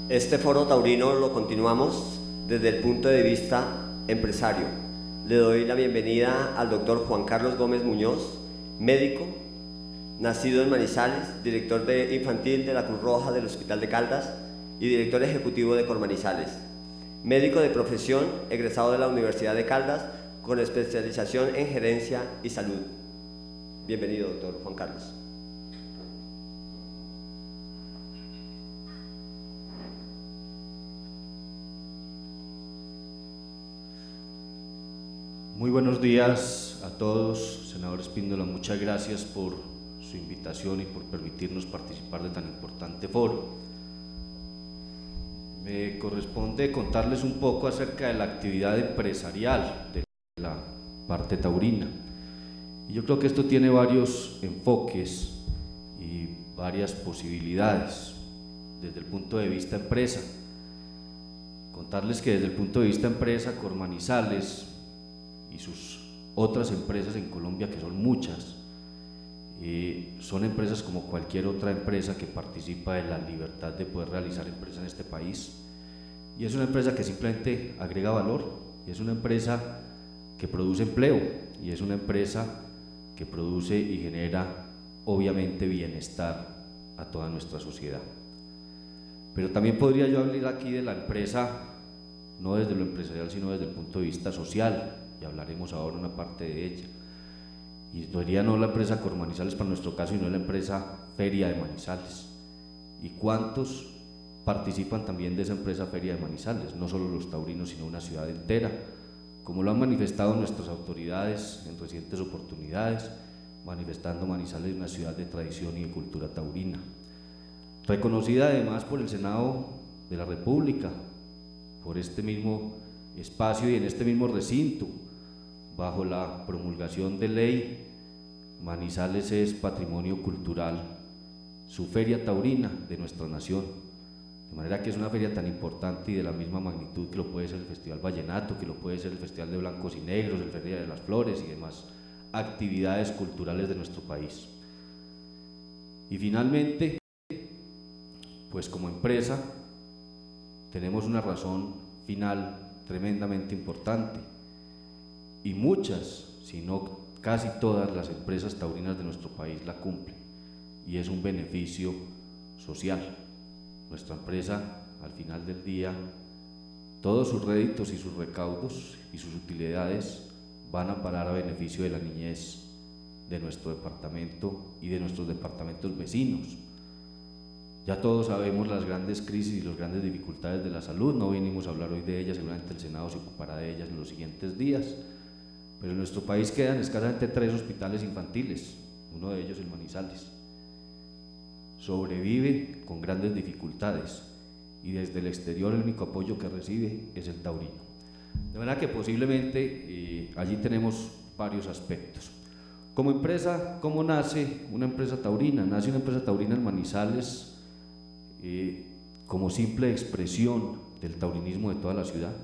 Este foro taurino lo continuamos desde el punto de vista empresario. Le doy la bienvenida al doctor Juan Carlos Gómez Muñoz, médico, nacido en Manizales, director infantil de la Cruz Roja del Hospital de Caldas y director ejecutivo de Cormanizales. Médico de profesión, egresado de la Universidad de Caldas, con especialización en gerencia y salud. Bienvenido, doctor Juan Carlos. Muy buenos días a todos. Senador Espíndola, muchas gracias por su invitación y por permitirnos participar de tan importante foro. Me corresponde contarles un poco acerca de la actividad empresarial de la parte taurina. Y yo creo que esto tiene varios enfoques y varias posibilidades desde el punto de vista empresa. Contarles que desde el punto de vista empresa, Cormanizales y sus otras empresas en Colombia, que son muchas, son empresas como cualquier otra empresa que participa de la libertad de poder realizar empresa en este país, y es una empresa que simplemente agrega valor, y es una empresa que produce empleo, y es una empresa que produce y genera obviamente bienestar a toda nuestra sociedad. Pero también podría yo hablar aquí de la empresa no desde lo empresarial, sino desde el punto de vista social, y hablaremos ahora una parte de ella. Y diría no la empresa Cormanizales para nuestro caso, sino la empresa Feria de Manizales. ¿Y cuántos participan también de esa empresa Feria de Manizales? No solo los taurinos, sino una ciudad entera, como lo han manifestado nuestras autoridades en recientes oportunidades, manifestando Manizales una ciudad de tradición y de cultura taurina, reconocida además por el Senado de la República, por este mismo espacio y en este mismo recinto. Bajo la promulgación de ley, Manizales es patrimonio cultural, su feria taurina de nuestra nación, de manera que es una feria tan importante y de la misma magnitud que lo puede ser el Festival Vallenato, que lo puede ser el Festival de Blancos y Negros, el Feria de las Flores y demás actividades culturales de nuestro país. Y finalmente, pues como empresa tenemos una razón final tremendamente importante, y muchas, si no casi todas las empresas taurinas de nuestro país la cumplen, y es un beneficio social. Nuestra empresa, al final del día, todos sus réditos y sus recaudos y sus utilidades van a parar a beneficio de la niñez de nuestro departamento y de nuestros departamentos vecinos. Ya todos sabemos las grandes crisis y las grandes dificultades de la salud, no vinimos a hablar hoy de ellas, seguramente el Senado se ocupará de ellas en los siguientes días, pero en nuestro país quedan escasamente 3 hospitales infantiles, uno de ellos el Manizales. Sobrevive con grandes dificultades y desde el exterior el único apoyo que recibe es el taurino. De manera que posiblemente allí tenemos varios aspectos. Como empresa, ¿cómo nace una empresa taurina? Nace una empresa taurina en Manizales como simple expresión del taurinismo de toda la ciudad,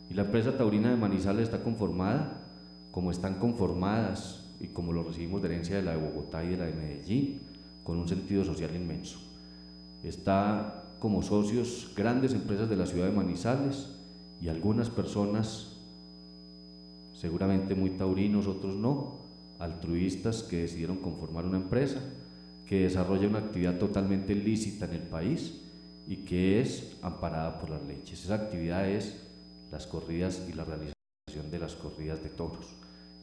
y la empresa taurina de Manizales está conformada como están conformadas y como lo recibimos de herencia de la de Bogotá y de la de Medellín, con un sentido social inmenso. Está como socios grandes empresas de la ciudad de Manizales y algunas personas, seguramente muy taurinos, otros no, altruistas que decidieron conformar una empresa que desarrolla una actividad totalmente lícita en el país y que es amparada por las leyes. Esa actividad es las corridas y la realización de las corridas de toros.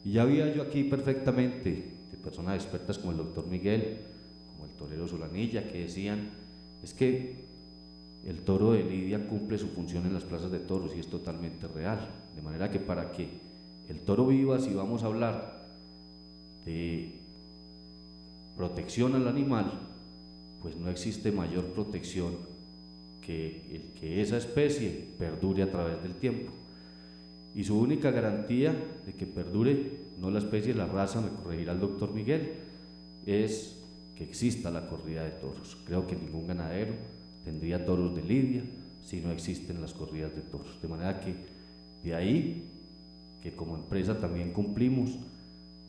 Y ya había yo aquí perfectamente de personas expertas como el doctor Miguel, como el torero Solanilla, que decían, es que el toro de lidia cumple su función en las plazas de toros y es totalmente real, de manera que para que el toro viva, si vamos a hablar de protección al animal, pues no existe mayor protección que el que esa especie perdure a través del tiempo. Y su única garantía de que perdure, no la especie, la raza, me corregirá el doctor Miguel, es que exista la corrida de toros. Creo que ningún ganadero tendría toros de lidia si no existen las corridas de toros. De manera que de ahí que como empresa también cumplimos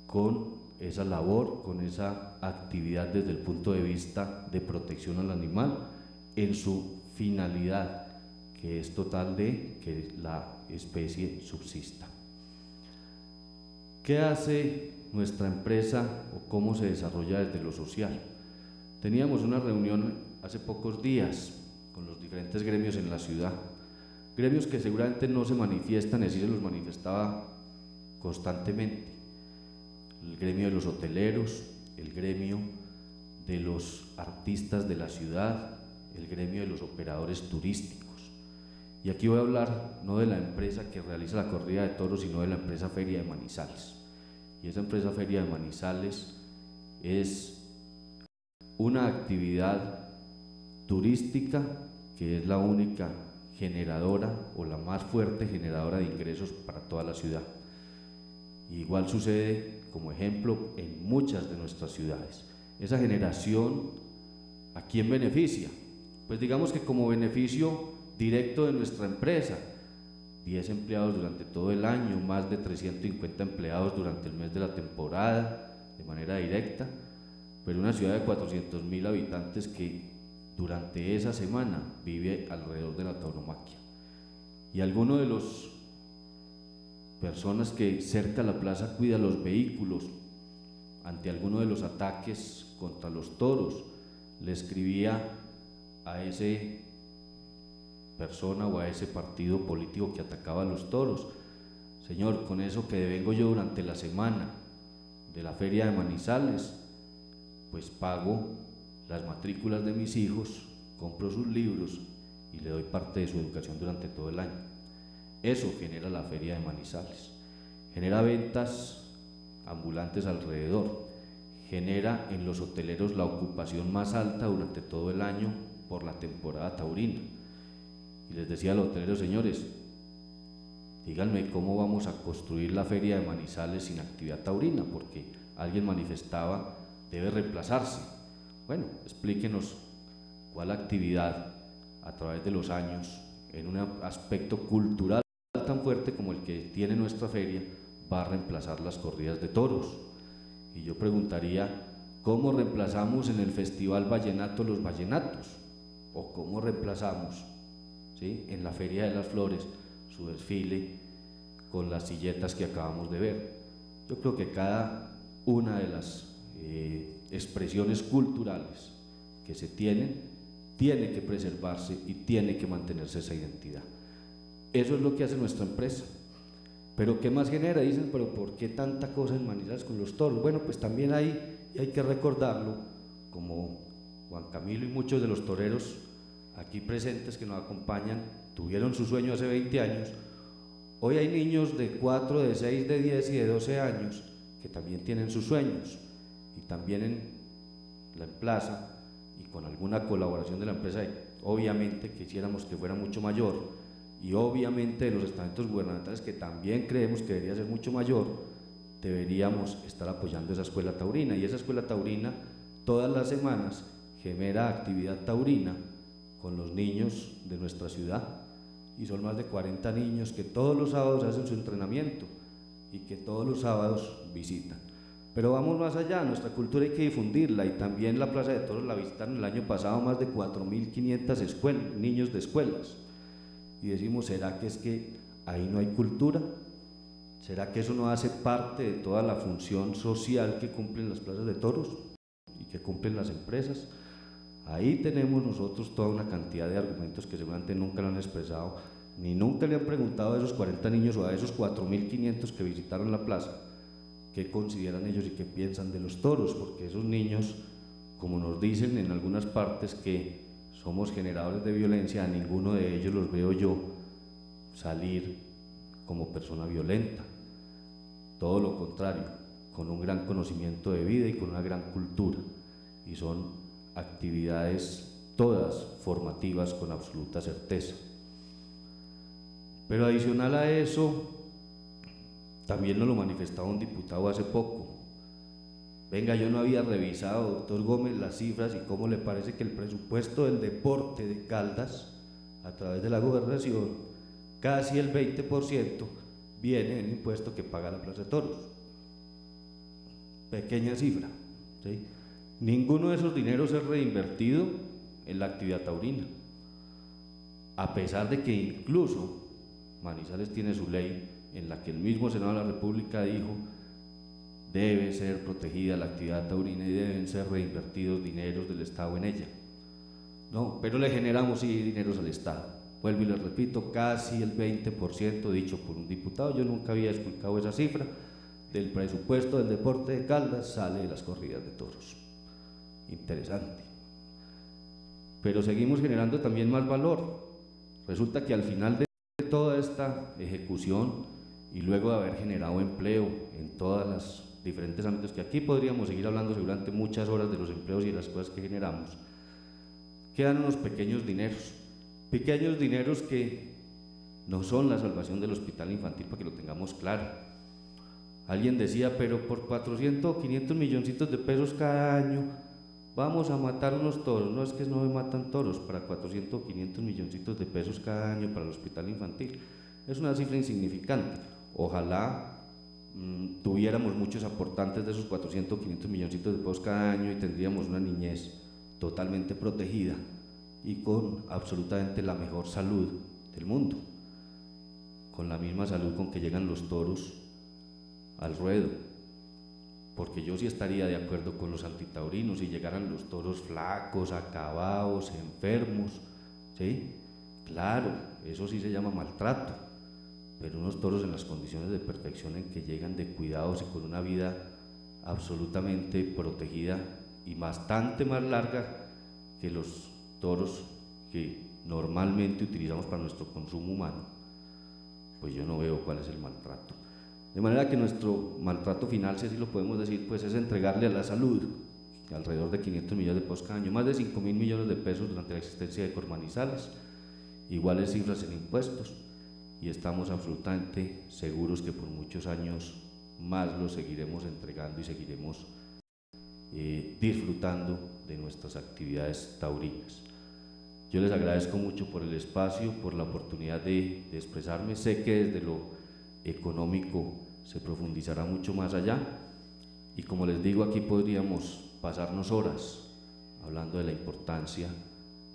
con esa labor, con esa actividad desde el punto de vista de protección al animal en su finalidad, que es total de que la especie subsista. ¿Qué hace nuestra empresa o cómo se desarrolla desde lo social? Teníamos una reunión hace pocos días con los diferentes gremios en la ciudad, gremios que seguramente no se manifiestan, así se los manifestaba constantemente: el gremio de los hoteleros, el gremio de los artistas de la ciudad, el gremio de los operadores turísticos. Y aquí voy a hablar no de la empresa que realiza la corrida de toros, sino de la empresa Feria de Manizales. Y esa empresa Feria de Manizales es una actividad turística que es la única generadora o la más fuerte generadora de ingresos para toda la ciudad. Igual sucede, como ejemplo, en muchas de nuestras ciudades. Esa generación, ¿a quién beneficia? Pues digamos que como beneficio directo de nuestra empresa, 10 empleados durante todo el año, más de 350 empleados durante el mes de la temporada, de manera directa, pero una ciudad de 400.000 habitantes que durante esa semana vive alrededor de la tauromaquia. Y alguno de los personas que cerca a la plaza cuida los vehículos ante alguno de los ataques contra los toros, le escribía a ese persona o a ese partido político que atacaba a los toros: señor, con eso que devengo yo durante la semana de la Feria de Manizales, pues pago las matrículas de mis hijos, compro sus libros y le doy parte de su educación durante todo el año. Eso genera la Feria de Manizales, genera ventas ambulantes alrededor, genera en los hoteleros la ocupación más alta durante todo el año por la temporada taurina. Y les decía a los hoteleros: señores, díganme cómo vamos a construir la Feria de Manizales sin actividad taurina, porque alguien manifestaba debe reemplazarse. Bueno, explíquenos cuál actividad a través de los años, en un aspecto cultural tan fuerte como el que tiene nuestra feria, va a reemplazar las corridas de toros. Y yo preguntaría: ¿cómo reemplazamos en el Festival Vallenato los vallenatos? ¿O cómo reemplazamos, ¿sí?, en la Feria de las Flores su desfile con las silletas que acabamos de ver? Yo creo que cada una de las expresiones culturales que se tienen tiene que preservarse y tiene que mantenerse esa identidad. Eso es lo que hace nuestra empresa. Pero ¿qué más genera? Dicen, pero ¿por qué tanta cosa en Manizales con los toros? Bueno, pues también hay que recordarlo, como Juan Camilo y muchos de los toreros aquí presentes que nos acompañan tuvieron su sueño hace 20 años. Hoy hay niños de 4, de 6, de 10 y de 12 años que también tienen sus sueños, y también en la plaza y con alguna colaboración de la empresa, obviamente quisiéramos que fuera mucho mayor, y obviamente de los estamentos gubernamentales, que también creemos que debería ser mucho mayor, deberíamos estar apoyando esa escuela taurina. Y esa escuela taurina todas las semanas genera actividad taurina con los niños de nuestra ciudad, y son más de 40 niños que todos los sábados hacen su entrenamiento y que todos los sábados visitan. Pero vamos más allá, nuestra cultura hay que difundirla, y también la Plaza de Toros la visitaron el año pasado más de 4.500 niños de escuelas. Y decimos, ¿será que es que ahí no hay cultura? ¿Será que eso no hace parte de toda la función social que cumplen las plazas de toros y que cumplen las empresas? Ahí tenemos nosotros toda una cantidad de argumentos que seguramente nunca lo han expresado, ni nunca le han preguntado a esos 40 niños o a esos 4.500 que visitaron la plaza qué consideran ellos y qué piensan de los toros, porque esos niños, como nos dicen en algunas partes que somos generadores de violencia, a ninguno de ellos los veo yo salir como persona violenta. Todo lo contrario, con un gran conocimiento de vida y con una gran cultura, y son actividades todas formativas con absoluta certeza. Pero adicional a eso, también nos lo manifestaba un diputado hace poco: venga, yo no había revisado, doctor Gómez, las cifras, y cómo le parece que el presupuesto del deporte de Caldas, a través de la gobernación, casi el 20% viene del impuesto que paga la Plaza de Toros. Pequeña cifra, ¿sí? Ninguno de esos dineros es reinvertido en la actividad taurina. a pesar de que incluso Manizales tiene su ley en la que el mismo Senado de la República dijo debe ser protegida la actividad taurina y deben ser reinvertidos dineros del Estado en ella. No, pero le generamos sí dineros al Estado. Vuelvo y les repito, casi el 20% dicho por un diputado, yo nunca había escuchado esa cifra, del presupuesto del deporte de Caldas sale de las corridas de toros. Interesante. Pero seguimos generando también más valor. Resulta que al final de toda esta ejecución y luego de haber generado empleo en todas las diferentes ámbitos, que aquí podríamos seguir hablando seguramente muchas horas de los empleos y de las cosas que generamos, quedan unos pequeños dineros que no son la salvación del hospital infantil, para que lo tengamos claro. Alguien decía, pero por 400 o 500 milloncitos de pesos cada año vamos a matar unos toros. No, es que no me matan toros para 400 o 500 milloncitos de pesos cada año para el hospital infantil. Es una cifra insignificante. Ojalá tuviéramos muchos aportantes de esos 400 o 500 milloncitos de pesos cada año y tendríamos una niñez totalmente protegida y con absolutamente la mejor salud del mundo, con la misma salud con que llegan los toros al ruedo, porque yo sí estaría de acuerdo con los antitaurinos si llegaran los toros flacos, acabados, enfermos, ¿sí? Claro, eso sí se llama maltrato, pero unos toros en las condiciones de perfección en que llegan de cuidados y con una vida absolutamente protegida y bastante más larga que los toros que normalmente utilizamos para nuestro consumo humano, pues yo no veo cuál es el maltrato. De manera que nuestro maltrato final, si así lo podemos decir, pues es entregarle a la salud alrededor de 500 millones de pesos cada año, más de 5.000 millones de pesos durante la existencia de Cormanizales, iguales cifras en impuestos, y estamos absolutamente seguros que por muchos años más lo seguiremos entregando y seguiremos disfrutando de nuestras actividades taurinas. Yo les agradezco mucho por el espacio, por la oportunidad de expresarme. Sé que desde lo económico se profundizará mucho más allá, y como les digo, aquí podríamos pasarnos horas hablando de la importancia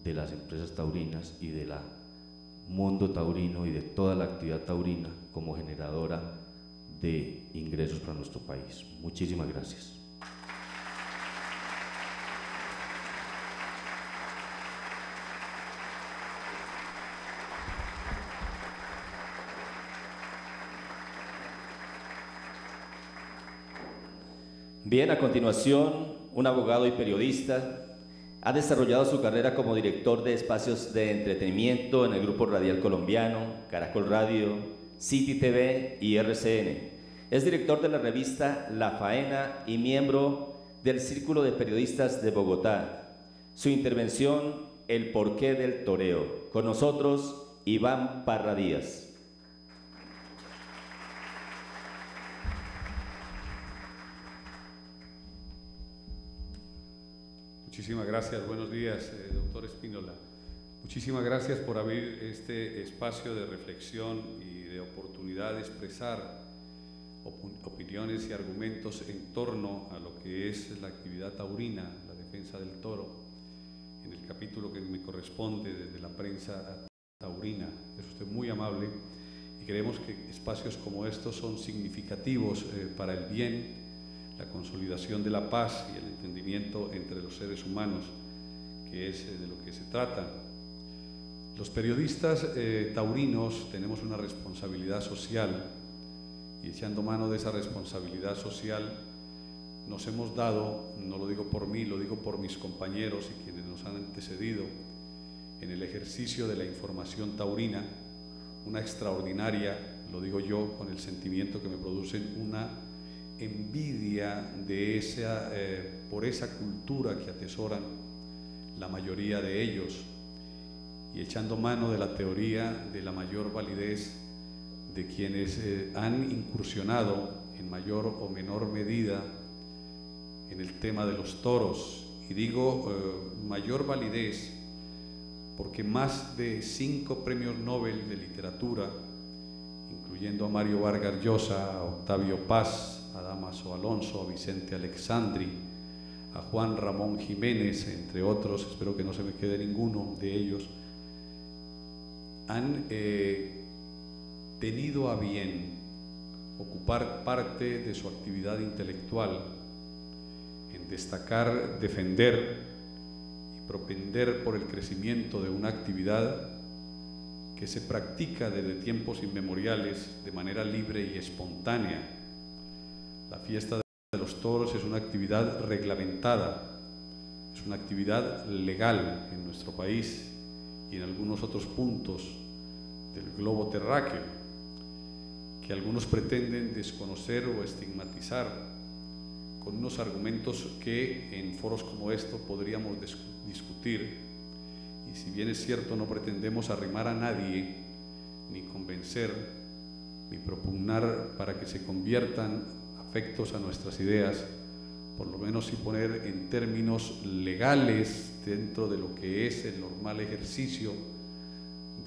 de las empresas taurinas y del mundo taurino y de toda la actividad taurina como generadora de ingresos para nuestro país. Muchísimas gracias. Bien, a continuación, un abogado y periodista ha desarrollado su carrera como director de espacios de entretenimiento en el Grupo Radial Colombiano, Caracol Radio, City TV y RCN. Es director de la revista La Faena y miembro del Círculo de Periodistas de Bogotá. Su intervención, El porqué del toreo. Con nosotros, Iván Parra Díaz. Muchísimas gracias, buenos días, doctor Espínola. Muchísimas gracias por abrir este espacio de reflexión y de oportunidad de expresar opiniones y argumentos en torno a lo que es la actividad taurina, la defensa del toro, en el capítulo que me corresponde desde la prensa taurina. Es usted muy amable y creemos que espacios como estos son significativos para el bien, la consolidación de la paz y el entendimiento entre los seres humanos, que es de lo que se trata. Los periodistas taurinos tenemos una responsabilidad social, y echando mano de esa responsabilidad social nos hemos dado, no lo digo por mí, lo digo por mis compañeros y quienes nos han antecedido, en el ejercicio de la información taurina, una extraordinaria, lo digo yo con el sentimiento que me producen, una envidia de por esa cultura que atesoran la mayoría de ellos, y echando mano de la teoría de la mayor validez de quienes han incursionado en mayor o menor medida en el tema de los toros. Y digo mayor validez porque más de 5 premios Nobel de literatura, incluyendo a Mario Vargas Llosa, a Octavio Paz, a Dámaso Alonso, a Vicente Alexandri, a Juan Ramón Jiménez, entre otros, espero que no se me quede ninguno de ellos, han tenido a bien ocupar parte de su actividad intelectual en destacar, defender y propender por el crecimiento de una actividad que se practica desde tiempos inmemoriales de manera libre y espontánea. La fiesta de los toros es una actividad reglamentada, es una actividad legal en nuestro país y en algunos otros puntos del globo terráqueo, que algunos pretenden desconocer o estigmatizar con unos argumentos que en foros como estos podríamos discutir. Y si bien es cierto, no pretendemos arrimar a nadie, ni convencer, ni propugnar para que se conviertan afectos a nuestras ideas, por lo menos sí poner en términos legales dentro de lo que es el normal ejercicio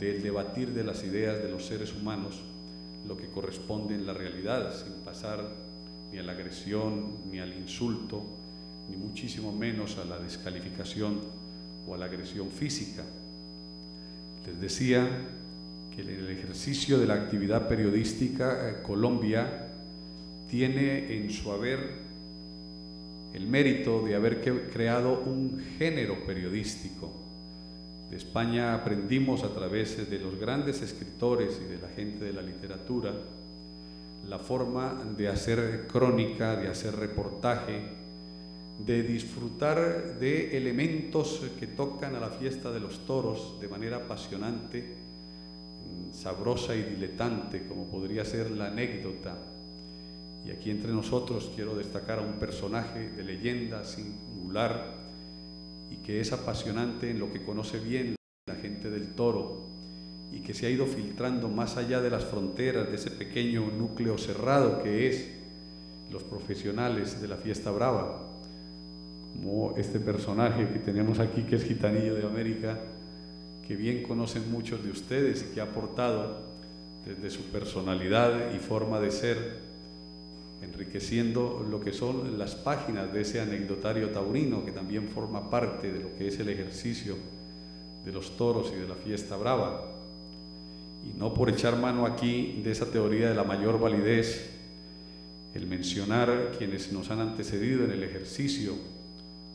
del debatir de las ideas de los seres humanos, lo que corresponde en la realidad, sin pasar ni a la agresión, ni al insulto, ni muchísimo menos a la descalificación o a la agresión física. Les decía que en el ejercicio de la actividad periodística, Colombia tiene en su haber el mérito de haber creado un género periodístico. De España aprendimos a través de los grandes escritores y de la gente de la literatura la forma de hacer crónica, de hacer reportaje, de disfrutar de elementos que tocan a la fiesta de los toros de manera apasionante, sabrosa y diletante, como podría ser la anécdota. Y aquí entre nosotros quiero destacar a un personaje de leyenda singular y que es apasionante en lo que conoce bien la gente del toro y que se ha ido filtrando más allá de las fronteras de ese pequeño núcleo cerrado que es los profesionales de la fiesta brava, como este personaje que tenemos aquí, que es Gitanillo de América, que bien conocen muchos de ustedes y que ha aportado desde su personalidad y forma de ser, enriqueciendo lo que son las páginas de ese anecdotario taurino, que también forma parte de lo que es el ejercicio de los toros y de la fiesta brava. Y no por echar mano aquí de esa teoría de la mayor validez, el mencionar quienes nos han antecedido en el ejercicio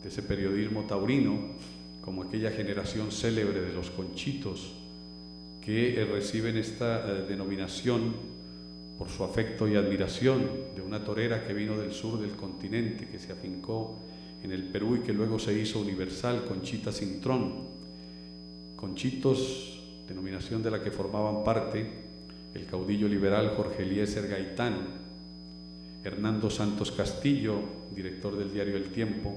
de ese periodismo taurino, como aquella generación célebre de los Conchitos, que reciben esta denominación por su afecto y admiración de una torera que vino del sur del continente, que se afincó en el Perú y que luego se hizo universal, Conchita Cintrón. Conchitos, denominación de la que formaban parte el caudillo liberal Jorge Eliezer Gaitán, Hernando Santos Castillo, director del diario El Tiempo,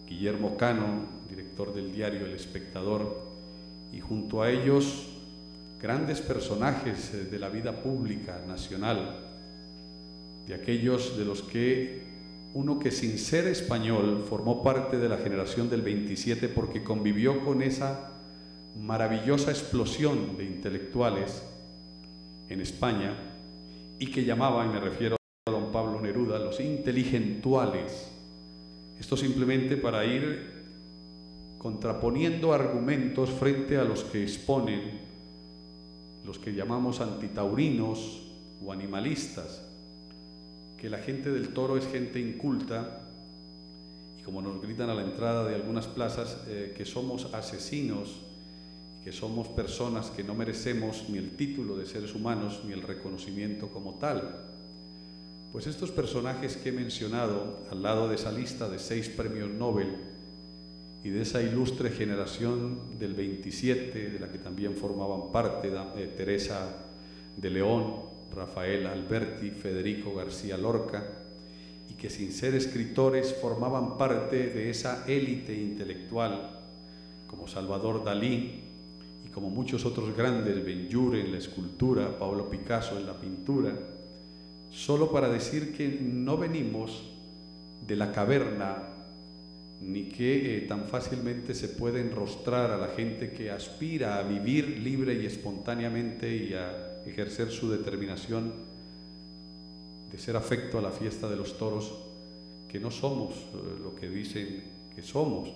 Guillermo Cano, director del diario El Espectador, y junto a ellos grandes personajes de la vida pública nacional, de aquellos de los que uno que sin ser español formó parte de la generación del 27 porque convivió con esa maravillosa explosión de intelectuales en España y que llamaban, y me refiero a don Pablo Neruda, los inteligentuales. Esto simplemente para ir contraponiendo argumentos frente a los que exponen los que llamamos antitaurinos o animalistas, que la gente del toro es gente inculta y como nos gritan a la entrada de algunas plazas, que somos asesinos, que somos personas que no merecemos ni el título de seres humanos ni el reconocimiento como tal. Pues estos personajes que he mencionado, al lado de esa lista de 6 premios Nobel y de esa ilustre generación del 27, de la que también formaban parte Teresa de León, Rafael Alberti, Federico García Lorca, y que sin ser escritores formaban parte de esa élite intelectual, como Salvador Dalí y como muchos otros grandes, Benlliure en la escultura, Pablo Picasso en la pintura, solo para decir que no venimos de la caverna, ni que tan fácilmente se puede enrostrar a la gente que aspira a vivir libre y espontáneamente y a ejercer su determinación de ser afecto a la fiesta de los toros, que no somos lo que dicen que somos.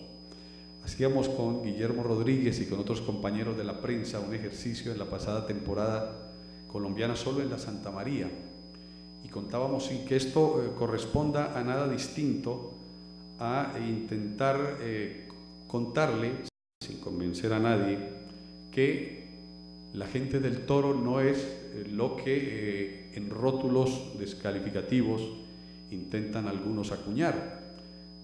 Hacíamos con Guillermo Rodríguez y con otros compañeros de la prensa un ejercicio en la pasada temporada colombiana solo en la Santa María, y contábamos sin que esto corresponda a nada distinto a intentar contarle, sin convencer a nadie, que la gente del Toro no es lo que en rótulos descalificativos intentan algunos acuñar.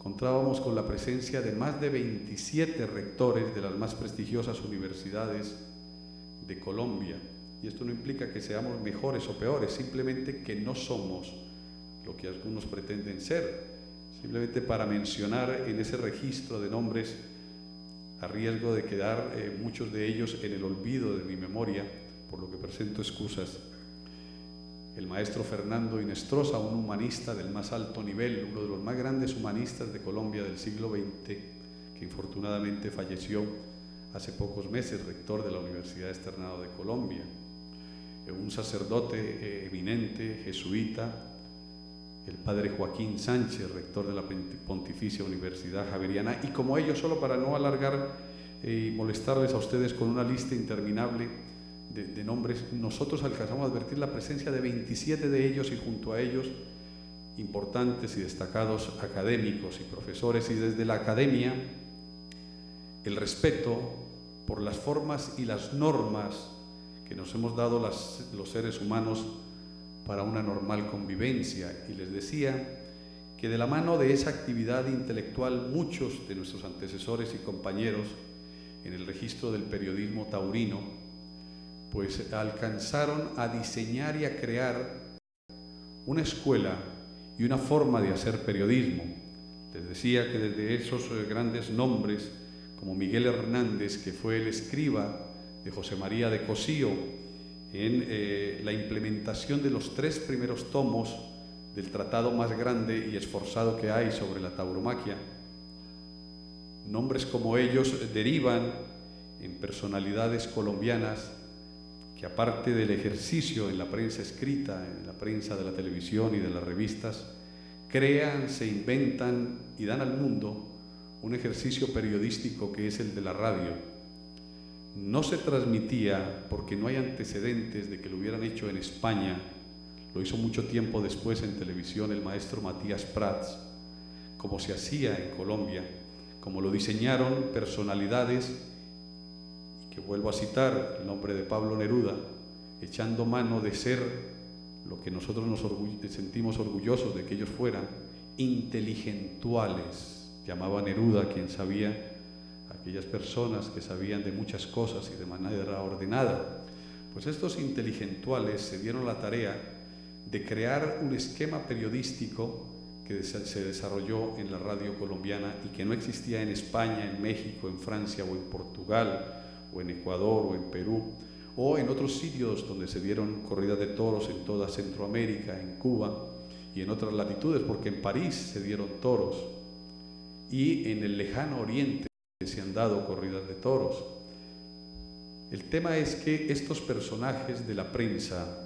Contábamos con la presencia de más de 27 rectores de las más prestigiosas universidades de Colombia, y esto no implica que seamos mejores o peores, simplemente que no somos lo que algunos pretenden ser. Simplemente para mencionar en ese registro de nombres, a riesgo de quedar muchos de ellos en el olvido de mi memoria, por lo que presento excusas: el maestro Fernando Inestrosa, un humanista del más alto nivel, uno de los más grandes humanistas de Colombia del siglo XX, que infortunadamente falleció hace pocos meses, rector de la Universidad Externado de Colombia. Un sacerdote eminente, jesuita, el padre Joaquín Sánchez, rector de la Pontificia Universidad Javeriana, y como ellos, solo para no alargar y molestarles a ustedes con una lista interminable de nombres, nosotros alcanzamos a advertir la presencia de 27 de ellos, y junto a ellos importantes y destacados académicos y profesores, y desde la academia el respeto por las formas y las normas que nos hemos dado los seres humanos para una normal convivencia. Y les decía que de la mano de esa actividad intelectual, muchos de nuestros antecesores y compañeros en el registro del periodismo taurino, pues alcanzaron a diseñar y a crear una escuela y una forma de hacer periodismo. Les decía que desde esos grandes nombres, como Miguel Hernández, que fue el escriba de José María de Cosío en la implementación de los 3 primeros tomos del tratado más grande y esforzado que hay sobre la tauromaquia, nombres como ellos derivan en personalidades colombianas que, aparte del ejercicio en la prensa escrita, en la prensa de la televisión y de las revistas, crean, se inventan y dan al mundo un ejercicio periodístico que es el de la radio. No se transmitía porque no hay antecedentes de que lo hubieran hecho en España. Lo hizo mucho tiempo después en televisión el maestro Matías Prats, como se hacía en Colombia, como lo diseñaron personalidades, y que vuelvo a citar el nombre de Pablo Neruda, echando mano de ser lo que nosotros nos sentimos orgullosos de que ellos fueran, inteligentuales. Llamaba Neruda quien sabía, aquellas personas que sabían de muchas cosas y de manera ordenada. Pues estos inteligentuales se dieron la tarea de crear un esquema periodístico que se desarrolló en la radio colombiana y que no existía en España, en México, en Francia o en Portugal, o en Ecuador o en Perú, o en otros sitios donde se dieron corridas de toros en toda Centroamérica, en Cuba y en otras latitudes, porque en París se dieron toros y en el lejano oriente se han dado corridas de toros. El tema es que estos personajes de la prensa